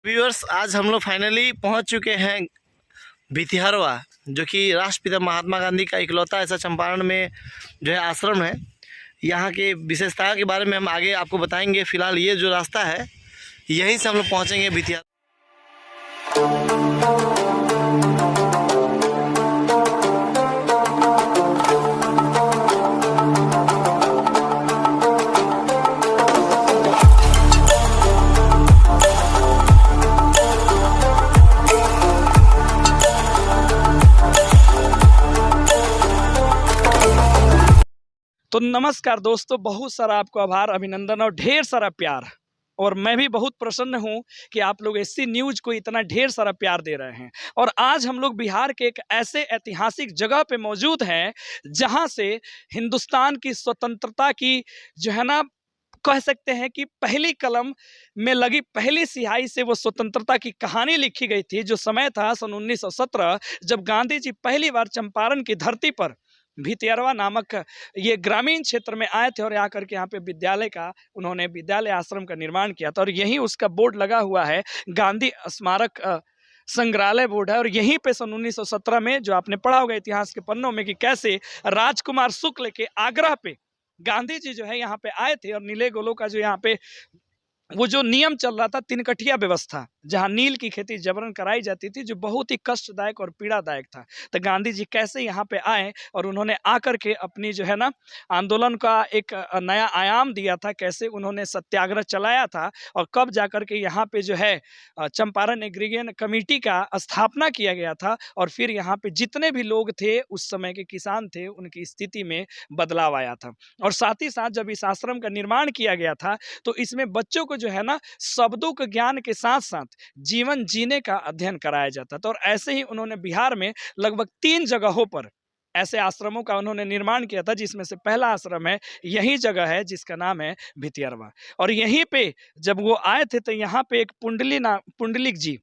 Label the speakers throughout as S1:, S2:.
S1: Viewers, आज हम लोग फाइनली पहुंच चुके हैं भितिहरवा, जो कि राष्ट्रपिता महात्मा गांधी का इकलौता ऐसा चंपारण में जो है आश्रम है। यहाँ के विशेषताओं के बारे में हम आगे आपको बताएंगे। फिलहाल ये जो रास्ता है, यहीं से हम लोग पहुँचेंगे भितिहर।
S2: तो नमस्कार दोस्तों, बहुत सारा आपको आभार, अभिनंदन और ढेर सारा प्यार। और मैं भी बहुत प्रसन्न हूं कि आप लोग एससी न्यूज़ को इतना ढेर सारा प्यार दे रहे हैं। और आज हम लोग बिहार के एक ऐसे ऐतिहासिक जगह पे मौजूद हैं जहां से हिंदुस्तान की स्वतंत्रता की जो है ना, कह सकते हैं कि पहली कलम में लगी पहली स्याही से वो स्वतंत्रता की कहानी लिखी गई थी। जो समय था सन 1917, जब गांधी जी पहली बार चंपारण की धरती पर भितिहरवा नामक ये ग्रामीण क्षेत्र में आए थे और आकर के यहाँ पे उन्होंने विद्यालय आश्रम का निर्माण किया था। और यहीं उसका बोर्ड लगा हुआ है, गांधी स्मारक संग्रहालय बोर्ड है। और यहीं पे सन 1917 में, जो आपने पढ़ा होगा इतिहास के पन्नों में, कि कैसे राजकुमार शुक्ल के आग्रह पे गांधी जी जो है यहाँ पे आए थे। और नीले गोलों का जो यहाँ पे वो जो नियम चल रहा था, तिनकठिया व्यवस्था, जहां नील की खेती जबरन कराई जाती थी, जो बहुत ही कष्टदायक और पीड़ादायक था। तो गांधी जी कैसे यहाँ पे आए और उन्होंने आकर के अपनी जो है ना आंदोलन का एक नया आयाम दिया था, कैसे उन्होंने सत्याग्रह चलाया था और कब जाकर के यहाँ पे जो है चंपारण एग्रीगेशन कमेटी का स्थापना किया गया था। और फिर यहाँ पे जितने भी लोग थे, उस समय के किसान थे, उनकी स्थिति में बदलाव आया था। और साथ ही साथ जब इस आश्रम का निर्माण किया गया था, तो इसमें बच्चों को जो है ना शब्दों के ज्ञान के साथ साथ जीवन जीने का अध्ययन कराया जाता था। और ऐसे ही उन्होंने बिहार में लगभग 3 जगहों पर ऐसे आश्रमों का उन्होंने निर्माण किया था, जिसमें से पहला आश्रम है, यही जगह है जिसका नाम है भितिहरवा। और यहीं पे जब वो आए थे, तो यहाँ पे एक पुंडलिक जी,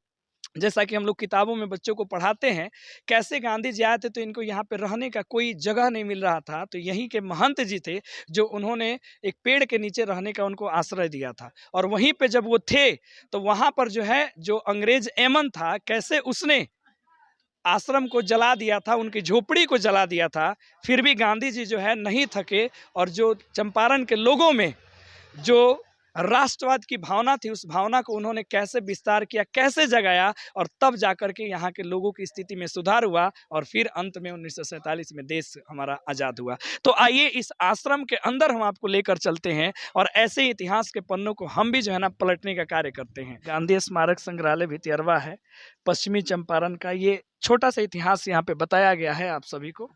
S2: जैसा कि हम लोग किताबों में बच्चों को पढ़ाते हैं, कैसे गांधी जी आए थे तो इनको यहाँ पे रहने का कोई जगह नहीं मिल रहा था। तो यहीं के महंत जी थे, जो उन्होंने एक पेड़ के नीचे रहने का उनको आश्रय दिया था। और वहीं पे जब वो थे, तो वहाँ पर जो है, जो अंग्रेज एमन था, कैसे उसने आश्रम को जला दिया था, उनकी झोपड़ी को जला दिया था। फिर भी गांधी जी जो है नहीं थके, और जो चंपारण के लोगों में जो राष्ट्रवाद की भावना थी, उस भावना को उन्होंने कैसे विस्तार किया, कैसे जगाया, और तब जाकर के यहाँ के लोगों की स्थिति में सुधार हुआ। और फिर अंत में 1947 में देश हमारा आज़ाद हुआ। तो आइए इस आश्रम के अंदर हम आपको लेकर चलते हैं, और ऐसे ही इतिहास के पन्नों को हम भी जो है ना पलटने का कार्य करते हैं। गांधी स्मारक संग्रहालय भितिहरवा है, पश्चिमी चंपारण का। ये छोटा सा इतिहास यहाँ पे बताया गया है आप सभी को।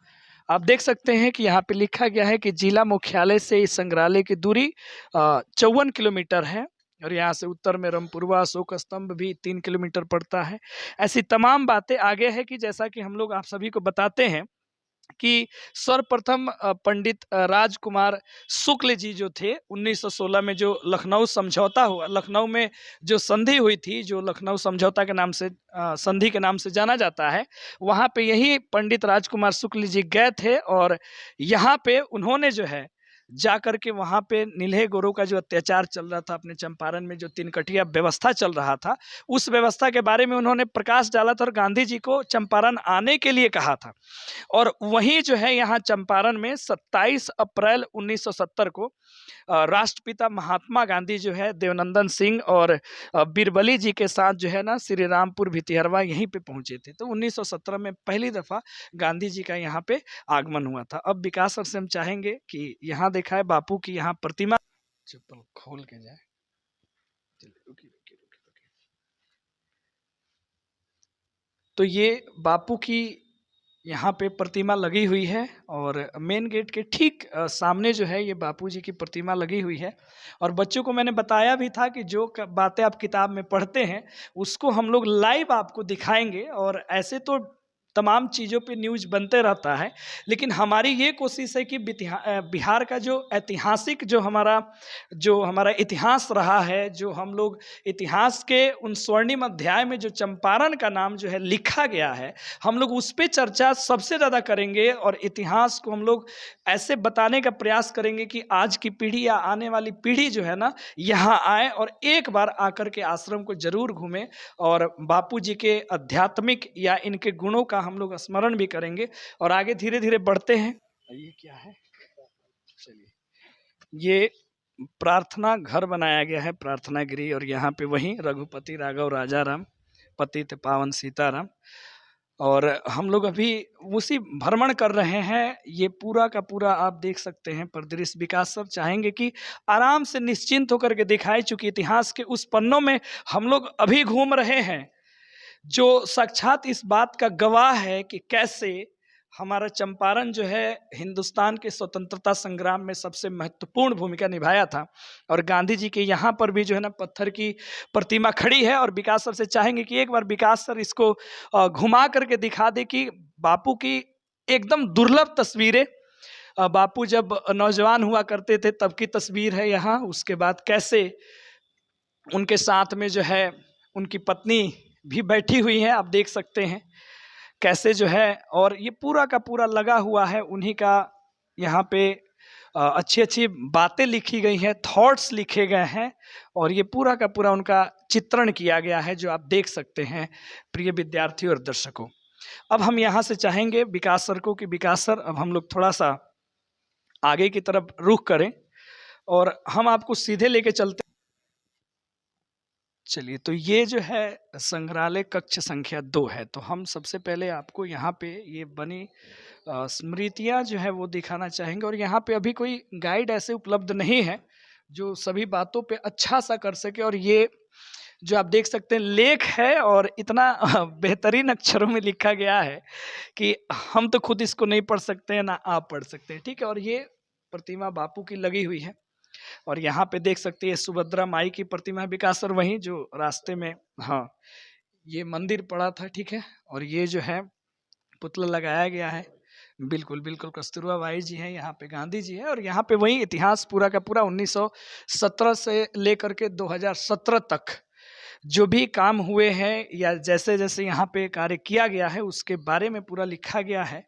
S2: आप देख सकते हैं कि यहाँ पे लिखा गया है कि जिला मुख्यालय से इस संग्रहालय की दूरी 54 किलोमीटर है। और यहाँ से उत्तर में रामपुरवा, अशोक स्तंभ भी 3 किलोमीटर पड़ता है। ऐसी तमाम बातें आगे है कि जैसा कि हम लोग आप सभी को बताते हैं कि सर्वप्रथम पंडित राजकुमार शुक्ल जी जो थे, 1916 में जो लखनऊ समझौता हुआ, लखनऊ में जो संधि हुई थी, जो लखनऊ समझौता के नाम से संधि के नाम से जाना जाता है, वहाँ पे यही पंडित राजकुमार शुक्ल जी गए थे। और यहाँ पे उन्होंने जो है जाकर के वहाँ पे नील्हे गोरों का जो अत्याचार चल रहा था अपने चंपारण में, जो तिनकठिया व्यवस्था चल रहा था, उस व्यवस्था के बारे में उन्होंने प्रकाश डाला था और गांधी जी को चंपारण आने के लिए कहा था। और वहीं जो है यहाँ चंपारण में 27 अप्रैल 1970 को राष्ट्रपिता महात्मा गांधी जो है देवनंदन सिंह और बीरबली जी के साथ जो है ना श्री रामपुर भितिहरवा यहीं पे पहुंचे थे। तो 1917 में पहली दफा गांधी जी का यहाँ पे आगमन हुआ था। अब विकास सर से हम चाहेंगे कि यहाँ देखा है बापू की यहाँ प्रतिमा, चप्पल खोल के जाए। तो ये बापू की यहाँ पे प्रतिमा लगी हुई है, और मेन गेट के ठीक सामने जो है ये बापू जी की प्रतिमा लगी हुई है। और बच्चों को मैंने बताया भी था कि जो बातें आप किताब में पढ़ते हैं, उसको हम लोग लाइव आपको दिखाएंगे। और ऐसे तो तमाम चीज़ों पे न्यूज़ बनते रहता है, लेकिन हमारी ये कोशिश है कि बिहार का जो ऐतिहासिक जो हमारा इतिहास रहा है, जो हम लोग इतिहास के उन स्वर्णिम अध्याय में जो चंपारण का नाम जो है लिखा गया है, हम लोग उस पे चर्चा सबसे ज़्यादा करेंगे और इतिहास को हम लोग ऐसे बताने का प्रयास करेंगे कि आज की पीढ़ी या आने वाली पीढ़ी जो है ना, यहाँ आए और एक बार आकर के आश्रम को जरूर घूमें और बापू जी के आध्यात्मिक या इनके गुणों का हम लोग स्मरण भी करेंगे। और आगे धीरे धीरे बढ़ते हैं। ये क्या है? चलिए, ये प्रार्थना घर बनाया गया है, प्रार्थना गृह, और यहाँ पे वहीं रघुपति राघव राजा राम पतित पावन सीताराम। और हम लोग अभी उसी भ्रमण कर रहे हैं। ये पूरा का पूरा आप देख सकते हैं परिदृश्य। विकास सर चाहेंगे कि आराम से निश्चिंत होकर के दिखाई, चूंकि इतिहास के उस पन्नों में हम लोग अभी घूम रहे हैं, जो साक्षात इस बात का गवाह है कि कैसे हमारा चंपारण जो है हिंदुस्तान के स्वतंत्रता संग्राम में सबसे महत्वपूर्ण भूमिका निभाया था। और गांधी जी के यहाँ पर भी जो है ना पत्थर की प्रतिमा खड़ी है। और विकास सर से चाहेंगे कि एक बार विकास सर इसको घुमा करके दिखा दे कि बापू की एकदम दुर्लभ तस्वीरें, बापू जब नौजवान हुआ करते थे तब की तस्वीर है यहाँ। उसके बाद कैसे उनके साथ में जो है उनकी पत्नी भी बैठी हुई है, आप देख सकते हैं कैसे जो है। और ये पूरा का पूरा लगा हुआ है उन्हीं का, यहाँ पे अच्छी अच्छी बातें लिखी गई हैं, थॉट्स लिखे गए हैं, और ये पूरा का पूरा उनका चित्रण किया गया है, जो आप देख सकते हैं प्रिय विद्यार्थियों और दर्शकों। अब हम यहाँ से चाहेंगे विकास सर को कि विकास सर अब हम लोग थोड़ा सा आगे की तरफ रुख करें और हम आपको सीधे लेके चलते। चलिए, तो ये जो है संग्रहालय कक्ष संख्या 2 है। तो हम सबसे पहले आपको यहाँ पे ये बनी स्मृतियाँ जो है वो दिखाना चाहेंगे। और यहाँ पे अभी कोई गाइड ऐसे उपलब्ध नहीं है जो सभी बातों पे अच्छा सा कर सके। और ये जो आप देख सकते हैं लेख है, और इतना बेहतरीन अक्षरों में लिखा गया है कि हम तो खुद इसको नहीं पढ़ सकते हैं, ना आप पढ़ सकते हैं, ठीक है। और ये प्रतिमा बापू की लगी हुई है। और यहाँ पे देख सकते हैं सुभद्रा माई की प्रतिमा है विकास सर, वहीं जो रास्ते में, हाँ, ये मंदिर पड़ा था, ठीक है। और ये जो है पुतला लगाया गया है, बिल्कुल बिल्कुल कस्तूरबा बाई जी हैं, यहाँ पे गांधी जी हैं। और यहाँ पे वही इतिहास पूरा का पूरा 1917 से लेकर के 2017 तक जो भी काम हुए हैं या जैसे जैसे यहाँ पे कार्य किया गया है उसके बारे में पूरा लिखा गया है।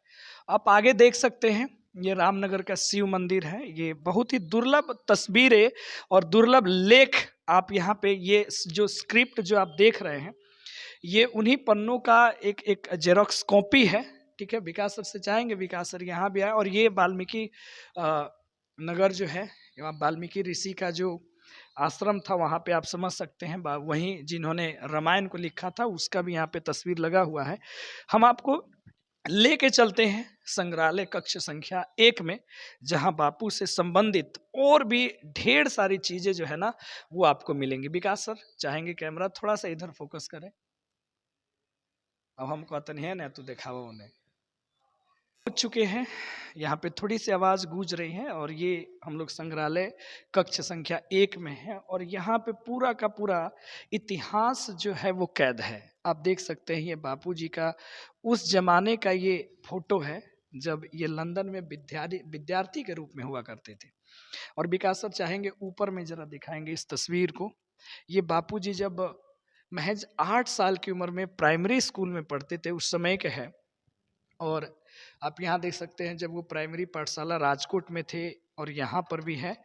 S2: आप आगे देख सकते हैं ये रामनगर का शिव मंदिर है। ये बहुत ही दुर्लभ तस्वीरें और दुर्लभ लेख आप यहाँ पे, ये जो स्क्रिप्ट जो आप देख रहे हैं ये उन्हीं पन्नों का एक जेरोक्स कॉपी है, ठीक है। विकास सर से चाहेंगे विकास सर यहाँ भी आए। और ये वाल्मीकि नगर जो है, वाल्मीकि ऋषि का जो आश्रम था वहाँ पे आप समझ सकते हैं, वहीं जिन्होंने रामायण को लिखा था उसका भी यहाँ पे तस्वीर लगा हुआ है। हम आपको लेके चलते हैं संग्रहालय कक्ष संख्या 1 में, जहां बापू से संबंधित और भी ढेर सारी चीजें जो है ना वो आपको मिलेंगी। विकास सर चाहेंगे कैमरा थोड़ा सा इधर फोकस करें। अब हम कहते नहीं है ना तो दिखावा उन्हें पहुंच चुके हैं। यहाँ पे थोड़ी सी आवाज गूंज रही है। और ये हम लोग संग्रहालय कक्ष संख्या 1 में है। और यहाँ पे पूरा का पूरा इतिहास जो है वो कैद है। आप देख सकते हैं ये बापू जी का उस जमाने का ये फोटो है जब ये लंदन में विद्यार्थी के रूप में हुआ करते थे। और विकास सर चाहेंगे ऊपर में जरा दिखाएंगे इस तस्वीर को। ये बापू जी जब महज 8 साल की उम्र में प्राइमरी स्कूल में पढ़ते थे उस समय के है। और आप यहाँ देख सकते हैं जब वो प्राइमरी पाठशाला राजकोट में थे। और यहाँ पर भी है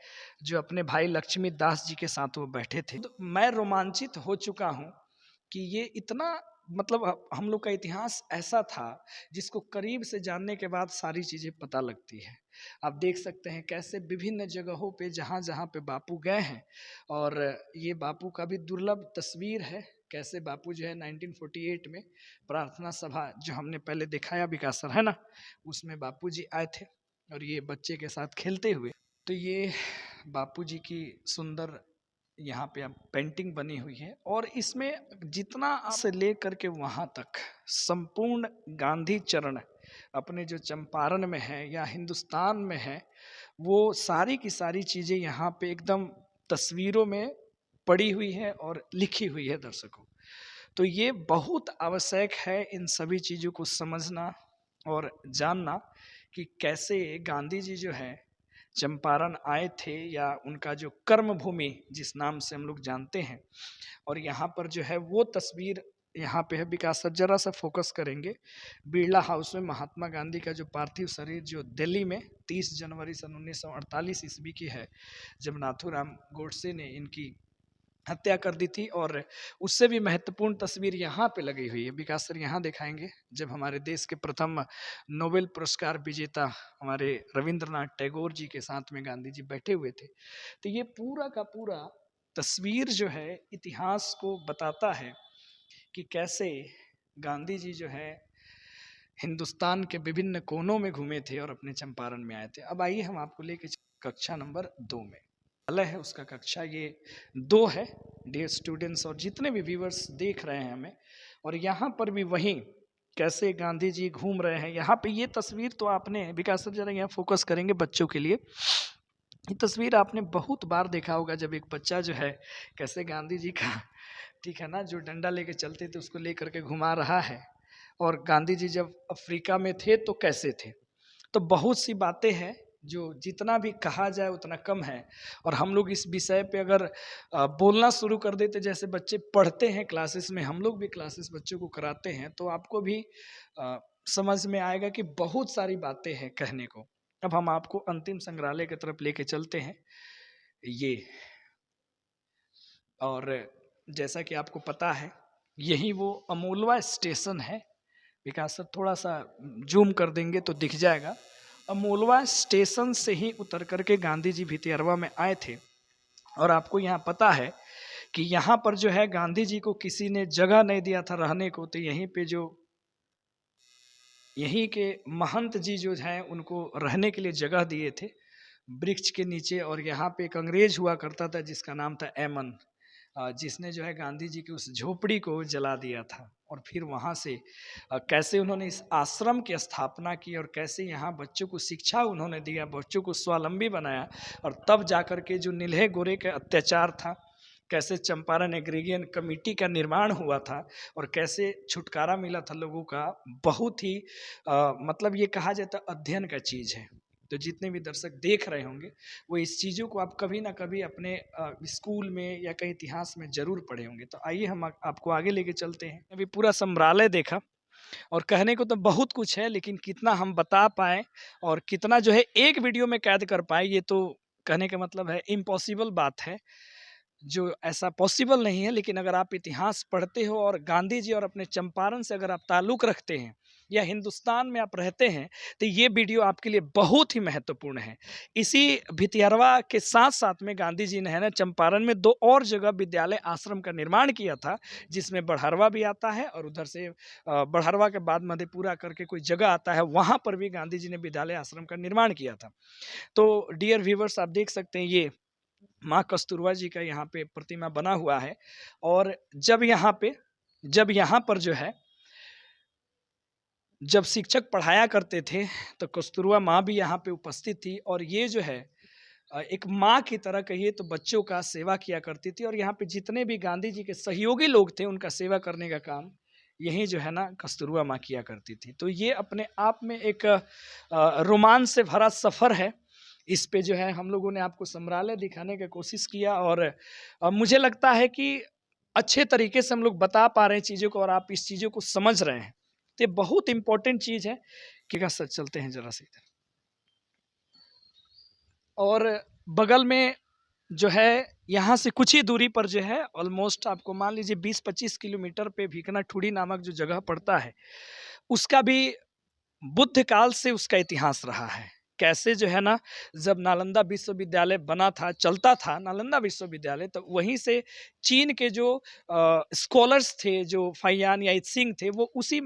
S2: जो अपने भाई लक्ष्मी दास जी के साथ वो बैठे थे। तो मैं रोमांचित हो चुका हूँ कि ये इतना, मतलब हम लोग का इतिहास ऐसा था जिसको करीब से जानने के बाद सारी चीज़ें पता लगती है। आप देख सकते हैं कैसे विभिन्न जगहों पे जहाँ जहाँ पे बापू गए हैं। और ये बापू का भी दुर्लभ तस्वीर है, कैसे बापू जो है 1948 में प्रार्थना सभा जो हमने पहले दिखाया विकास सर है ना, उसमें बापू जी आए थे और ये बच्चे के साथ खेलते हुए। तो ये बापू जी की सुंदर यहाँ पे अब पेंटिंग बनी हुई है। और इसमें जितना से लेकर के वहाँ तक संपूर्ण गांधी चरण अपने जो चंपारण में है या हिंदुस्तान में है, वो सारी की सारी चीज़ें यहाँ पे एकदम तस्वीरों में पड़ी हुई है और लिखी हुई है दर्शकों। तो ये बहुत आवश्यक है इन सभी चीज़ों को समझना और जानना कि कैसे गांधी जी जो है चंपारण आए थे, या उनका जो कर्म भूमि जिस नाम से हम लोग जानते हैं। और यहाँ पर जो है वो तस्वीर यहाँ पे है। विकास सर जरा सा फोकस करेंगे। बिरला हाउस में महात्मा गांधी का जो पार्थिव शरीर जो दिल्ली में 30 जनवरी सन 1948 ईस्वी की है, जब नाथूराम गोडसे ने इनकी हत्या कर दी थी। और उससे भी महत्वपूर्ण तस्वीर यहाँ पे लगी हुई है। विकास सर यहाँ दिखाएंगे, जब हमारे देश के प्रथम नोबेल पुरस्कार विजेता हमारे रविंद्रनाथ टैगोर जी के साथ में गांधी जी बैठे हुए थे। तो ये पूरा का पूरा तस्वीर जो है इतिहास को बताता है कि कैसे गांधी जी जो है हिंदुस्तान के विभिन्न कोनों में घूमे थे और अपने चंपारण में आए थे। अब आइए हम आपको लेके कक्षा नंबर 2 में है, उसका कक्षा ये 2 है। डियर स्टूडेंट्स और जितने भी व्यूअर्स देख रहे हैं हमें, और यहाँ पर भी वहीं कैसे गांधी जी घूम रहे हैं। यहाँ पे ये तस्वीर तो आपने, विकास सर जरा यहाँ फोकस करेंगे बच्चों के लिए। ये तस्वीर आपने बहुत बार देखा होगा, जब एक बच्चा जो है कैसे गांधी जी का, ठीक है ना, जो डंडा लेके चलते थे उसको लेकर के घुमा रहा है। और गांधी जी जब अफ्रीका में थे तो कैसे थे। तो बहुत सी बातें हैं जो जितना भी कहा जाए उतना कम है। और हम लोग इस विषय पे अगर बोलना शुरू कर देते, जैसे बच्चे पढ़ते हैं क्लासेस में, हम लोग भी क्लासेस बच्चों को कराते हैं, तो आपको भी समझ में आएगा कि बहुत सारी बातें हैं कहने को। अब हम आपको अंतिम संग्रहालय की तरफ लेके चलते हैं ये। और जैसा कि आपको पता है यही वो अमोलवा स्टेशन है। विकास सर थोड़ा सा जूम कर देंगे तो दिख जाएगा। अमोलवा स्टेशन से ही उतर करके गांधी जी भितियारवा में आए थे। और आपको यहाँ पता है कि यहाँ पर जो है गांधी जी को किसी ने जगह नहीं दिया था रहने को, तो यहीं पे जो यहीं के महंत जी जो हैं उनको रहने के लिए जगह दिए थे वृक्ष के नीचे। और यहाँ पे एक अंग्रेज हुआ करता था जिसका नाम था एमन, जिसने जो है गांधी जी की उस झोपड़ी को जला दिया था। और फिर वहाँ से कैसे उन्होंने इस आश्रम की स्थापना की और कैसे यहाँ बच्चों को शिक्षा उन्होंने दिया, बच्चों को स्वावलंबी बनाया। और तब जाकर के जो नीले गोरे का अत्याचार था, कैसे चंपारण एग्रीगेशन कमेटी का निर्माण हुआ था और कैसे छुटकारा मिला था लोगों का, बहुत ही मतलब ये कहा जाता अध्ययन का चीज़ है। तो जितने भी दर्शक देख रहे होंगे वो इस चीज़ों को आप कभी ना कभी अपने स्कूल में या कहीं इतिहास में जरूर पढ़े होंगे। तो आइए हम आपको आगे लेके चलते हैं। अभी पूरा संग्रहालय देखा और कहने को तो बहुत कुछ है, लेकिन कितना हम बता पाए और कितना जो है एक वीडियो में कैद कर पाए, ये तो कहने का मतलब है इम्पॉसिबल बात है, जो ऐसा पॉसिबल नहीं है। लेकिन अगर आप इतिहास पढ़ते हो और गांधी जी और अपने चंपारण से अगर आप ताल्लुक़ रखते हैं या हिंदुस्तान में आप रहते हैं, तो ये वीडियो आपके लिए बहुत ही महत्वपूर्ण है। इसी भितियारवा के साथ साथ में गांधी जी ने है ना चंपारण में 2 और जगह विद्यालय आश्रम का निर्माण किया था, जिसमें बढ़हरवा भी आता है और उधर से बढ़हरवा के बाद मधेपुरा करके कोई जगह आता है, वहाँ पर भी गांधी जी ने विद्यालय आश्रम का निर्माण किया था। तो डियर व्यूवर्स आप देख सकते हैं ये माँ कस्तूरबा जी का यहाँ पे प्रतिमा बना हुआ है। और जब यहाँ पर जो है जब शिक्षक पढ़ाया करते थे तो कस्तूरबा माँ भी यहाँ पे उपस्थित थी। और ये जो है एक माँ की तरह कहिए तो बच्चों का सेवा किया करती थी। और यहाँ पे जितने भी गांधी जी के सहयोगी लोग थे उनका सेवा करने का काम यही जो है ना कस्तूरबा माँ किया करती थी। तो ये अपने आप में एक रोमांच से भरा सफ़र है। इस पे जो है हम लोगों ने आपको संग्रहालय दिखाने की कोशिश किया और मुझे लगता है कि अच्छे तरीके से हम लोग बता पा रहे हैं चीज़ों को और आप इस चीज़ों को समझ रहे हैं। तो ये बहुत इंपॉर्टेंट चीज़ है कि सच चलते हैं जरा से इधर। और बगल में जो है यहाँ से कुछ ही दूरी पर जो है ऑलमोस्ट आपको मान लीजिए 20-25 किलोमीटर पे भीकना ठुड़ी नामक जो जगह पड़ता है, उसका भी बुद्ध काल से उसका इतिहास रहा है। कैसे जो है ना जब नालंदा विश्वविद्यालय बना था, चलता था नालंदा विश्वविद्यालय, तो वहीं से चीन के जो स्कॉलर्स थे, जो फाइयान या इत्सिंग थे, वो उसी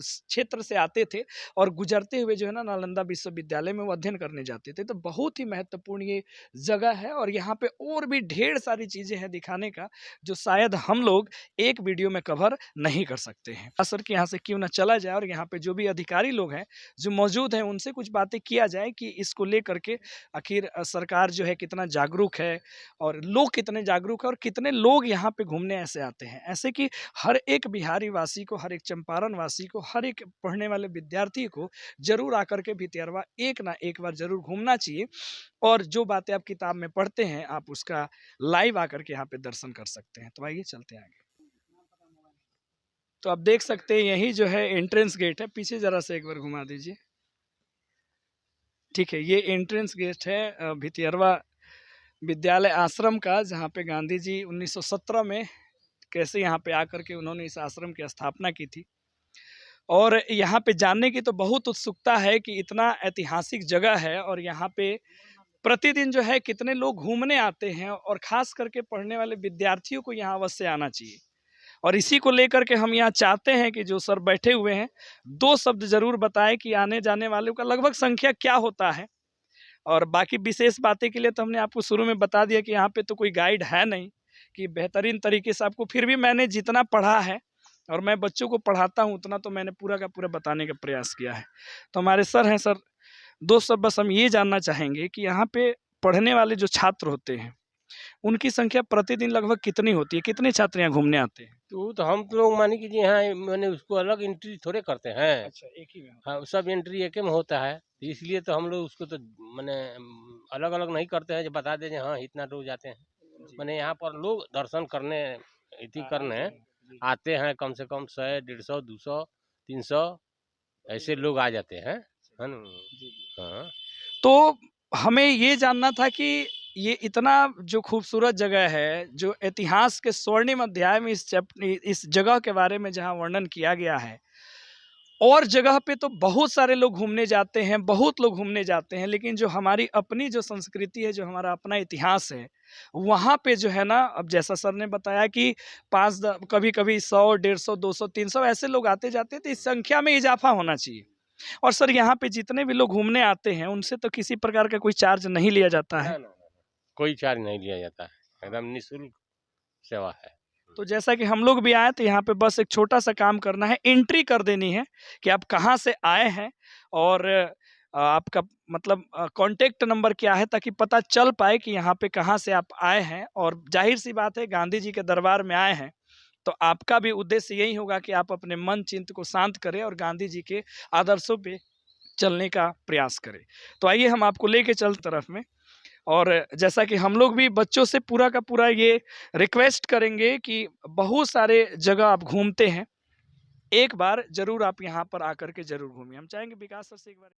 S2: क्षेत्र से आते थे और गुजरते हुए जो है ना नालंदा विश्वविद्यालय में वो अध्ययन करने जाते थे। तो बहुत ही महत्वपूर्ण ये जगह है और यहाँ पे और भी ढेर सारी चीज़ें हैं दिखाने का, जो शायद हम लोग एक वीडियो में कवर नहीं कर सकते हैं। सर कि यहाँ से क्यों ना चला जाए और यहाँ पे जो भी अधिकारी लोग हैं जो मौजूद हैं उनसे कुछ बातें किया जाए कि इसको लेकर के आखिर सरकार जो है कितना जागरूक है और लोग कितने जागरूक है और कितने लोग यहाँ पे घूमने ऐसे आते हैं। ऐसे कि हर एक बिहारी वासी को, हर एक चंपारण वासी को, हर एक पढ़ने वाले विद्यार्थी को जरूर आकर के भितिहरवा एक ना एक बार जरूर घूमना चाहिए और जो बातें आप किताब में पढ़ते हैं आप उसका लाइव आकर के यहाँ पे दर्शन कर सकते हैं। तो आइए चलते हैं आगे। तो आप देख सकते हैं यही जो है एंट्रेंस गेट है, पीछे जरा से एक बार घुमा दीजिए। ठीक है, ये एंट्रेंस गेट है भितिहरवा विद्यालय आश्रम का, जहाँ पे गांधी जी 1917 में कैसे यहाँ पे आकर के उन्होंने इस आश्रम की स्थापना की थी। और यहाँ पे जानने की तो बहुत उत्सुकता है कि इतना ऐतिहासिक जगह है और यहाँ पे प्रतिदिन जो है कितने लोग घूमने आते हैं और खास करके पढ़ने वाले विद्यार्थियों को यहाँ अवश्य आना चाहिए। और इसी को लेकर के हम यहाँ चाहते हैं कि जो सर बैठे हुए हैं 2 शब्द जरूर बताएं कि आने जाने वालों का लगभग संख्या क्या होता है। और बाकी विशेष बातें के लिए तो हमने आपको शुरू में बता दिया कि यहाँ पे तो कोई गाइड है नहीं कि बेहतरीन तरीके से आपको, फिर भी मैंने जितना पढ़ा है और मैं बच्चों को पढ़ाता हूँ उतना तो मैंने पूरा का पूरा बताने का प्रयास किया है। तो हमारे सर हैं, सर 2 शब्द बस हम ये जानना चाहेंगे कि यहाँ पे पढ़ने वाले जो छात्र होते हैं उनकी संख्या प्रतिदिन लगभग कितनी होती है, कितने छात्र यहाँ घूमने आते हैं?
S3: तो हम तो लोग मानी कीजिए यहाँ मैंने उसको अलग एंट्री थोड़े करते हैं।
S2: अच्छा, एक ही में।
S3: हाँ, सब एंट्री एक में होता है, तो इसलिए तो हम लोग उसको तो मैंने अलग अलग नहीं करते हैं जो बता दें हाँ इतना रोज आते हैं। मैंने यहाँ पर लोग दर्शन करने इति करने आते हैं, कम से कम 100, 150, 200, 300 ऐसे लोग आ जाते हैं, है ना। हाँ,
S2: तो हमें ये जानना था कि ये इतना जो खूबसूरत जगह है, जो इतिहास के स्वर्णिम अध्याय में इस जगह के बारे में जहाँ वर्णन किया गया है, और जगह पे तो बहुत सारे लोग घूमने जाते हैं, बहुत लोग घूमने जाते हैं, लेकिन जो हमारी अपनी जो संस्कृति है, जो हमारा अपना इतिहास है, वहाँ पे जो है ना, अब जैसा सर ने बताया कि कभी-कभी 100, 150, 200, 300 ऐसे लोग आते जाते हैं, तो इस संख्या में इजाफा होना चाहिए। और सर यहाँ पे जितने भी लोग घूमने आते हैं उनसे तो किसी प्रकार का कोई चार्ज नहीं लिया जाता है?
S3: ना, कोई चार्ज नहीं लिया जाता है, एकदम निःशुल्क सेवा है।
S2: तो जैसा कि हम लोग भी आए तो यहाँ पे बस एक छोटा सा काम करना है, एंट्री कर देनी है कि आप कहाँ से आए हैं और आपका मतलब कॉन्टेक्ट नंबर क्या है, ताकि पता चल पाए कि यहाँ पे कहाँ से आप आए हैं। और जाहिर सी बात है, गांधी जी के दरबार में आए हैं तो आपका भी उद्देश्य यही होगा कि आप अपने मन चिंत को शांत करें और गांधी जी के आदर्शों पे चलने का प्रयास करें। तो आइए हम आपको लेके चल तरफ में, और जैसा कि हम लोग भी बच्चों से पूरा का पूरा ये रिक्वेस्ट करेंगे कि बहुत सारे जगह आप घूमते हैं, एक बार जरूर आप यहाँ पर आकर के जरूर घूमिए। हम चाहेंगे विकास सर से एक बार